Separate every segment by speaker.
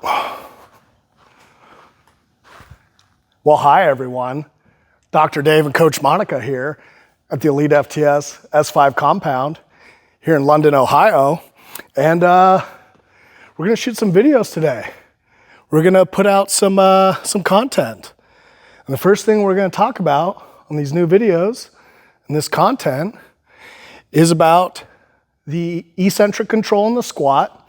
Speaker 1: Well, hi everyone. Dr. Dave and Coach Monica here at the EliteFTS S5 compound here in London, Ohio. And we're gonna shoot some videos today. We're gonna put out some content. And the first thing we're gonna talk about on these new videos and this content is about the eccentric control in the squat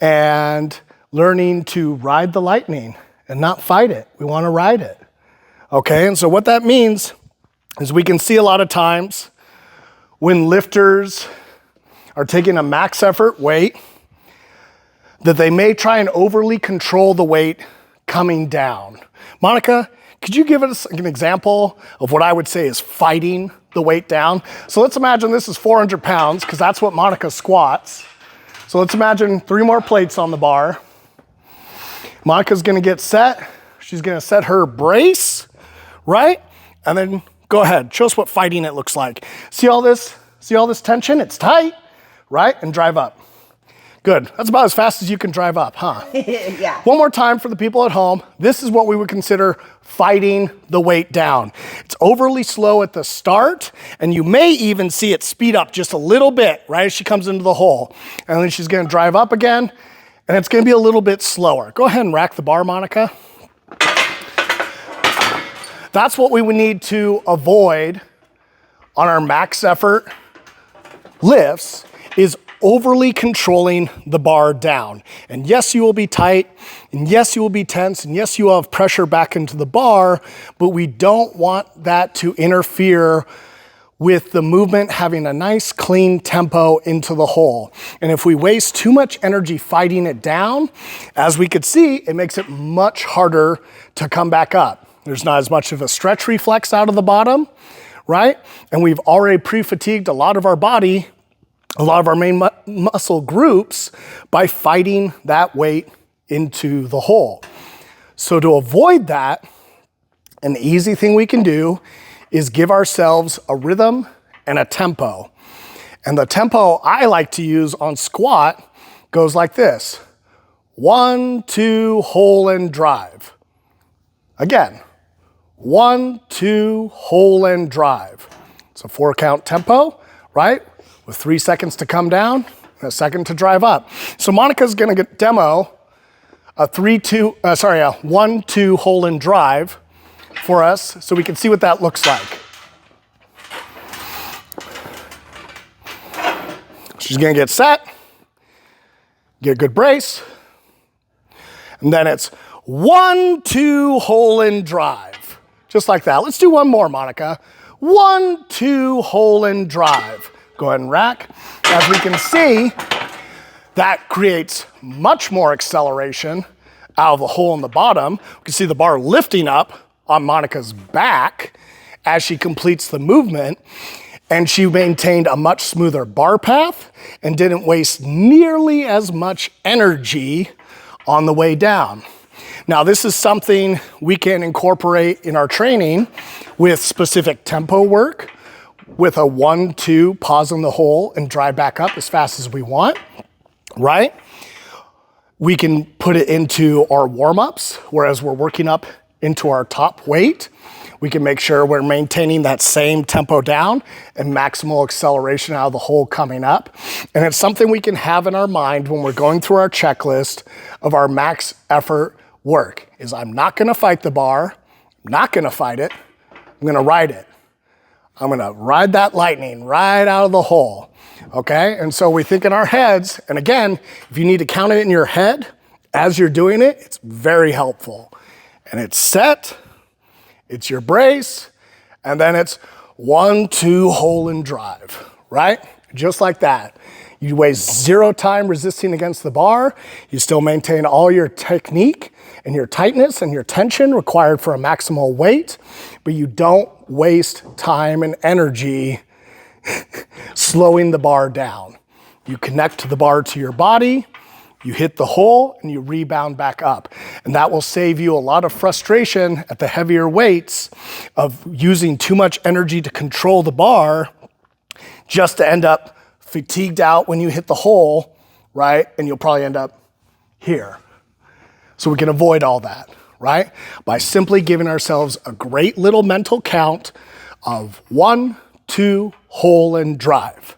Speaker 1: and learning to ride the lightning and not fight it. We wanna ride it, okay? And so what that means is we can see a lot of times when lifters are taking a max effort weight that they may try and overly control the weight coming down. Monica, could you give us an example of what I would say is fighting the weight down? So let's imagine this is 400 pounds, because that's what Monica squats. So let's imagine 3 more plates on the bar. Monica's gonna get set. She's gonna set her brace, right? And then go ahead, show us what fighting it looks like. See all this tension? It's tight, right? And drive up. Good, that's about as fast as you can drive up, huh?
Speaker 2: Yeah.
Speaker 1: One more time for the people at home. This is what we would consider fighting the weight down. It's overly slow at the start, and you may even see it speed up just a little bit, right, as she comes into the hole. And then she's gonna drive up again, and it's gonna be a little bit slower. Go ahead and rack the bar, Monica. That's what we would need to avoid on our max effort lifts, is overly controlling the bar down. And yes, you will be tight, and yes, you will be tense, and yes, you will have pressure back into the bar, but we don't want that to interfere with the movement having a nice clean tempo into the hole. And if we waste too much energy fighting it down, as we could see, it makes it much harder to come back up. There's not as much of a stretch reflex out of the bottom, right? And we've already pre-fatigued a lot of our body, a lot of our main muscle groups by fighting that weight into the hole. So to avoid that, an easy thing we can do is give ourselves a rhythm and a tempo. And the tempo I like to use on squat goes like this. 1, 2, hole and drive. Again, 1, 2, hole and drive. It's a 4-count tempo, right? With 3 seconds to come down and a second to drive up. So Monica's gonna demo a 1, 2, hole and drive for us so we can see what that looks like. She's gonna get set, get a good brace, and then it's 1, 2, hole and drive. Just like that. Let's do one more, Monica. 1, 2, hole and drive. Go ahead and rack. As we can see, that creates much more acceleration out of the hole in the bottom. We can see the bar lifting up on Monica's back as she completes the movement, and she maintained a much smoother bar path and didn't waste nearly as much energy on the way down. Now, this is something we can incorporate in our training with specific tempo work, with a 1, 2, pause in the hole and drive back up as fast as we want, right? We can put it into our warm-ups, whereas we're working up into our top weight. We can make sure we're maintaining that same tempo down and maximal acceleration out of the hole coming up. And it's something we can have in our mind when we're going through our checklist of our max effort work, is I'm not gonna fight the bar, I'm not gonna fight it, I'm gonna ride it. I'm gonna ride that lightning right out of the hole, okay? And so we think in our heads, and again, if you need to count it in your head as you're doing it, it's very helpful. And it's set, it's your brace, and then it's 1, 2, hole and drive, right? Just like that. You waste 0 time resisting against the bar. You still maintain all your technique and your tightness and your tension required for a maximal weight, but you don't waste time and energy slowing the bar down. You connect the bar to your body, you hit the hole, and you rebound back up. And that will save you a lot of frustration at the heavier weights of using too much energy to control the bar just to end up fatigued out when you hit the hole, right? And you'll probably end up here. So we can avoid all that, right? By simply giving ourselves a great little mental count of 1, 2, hole and drive.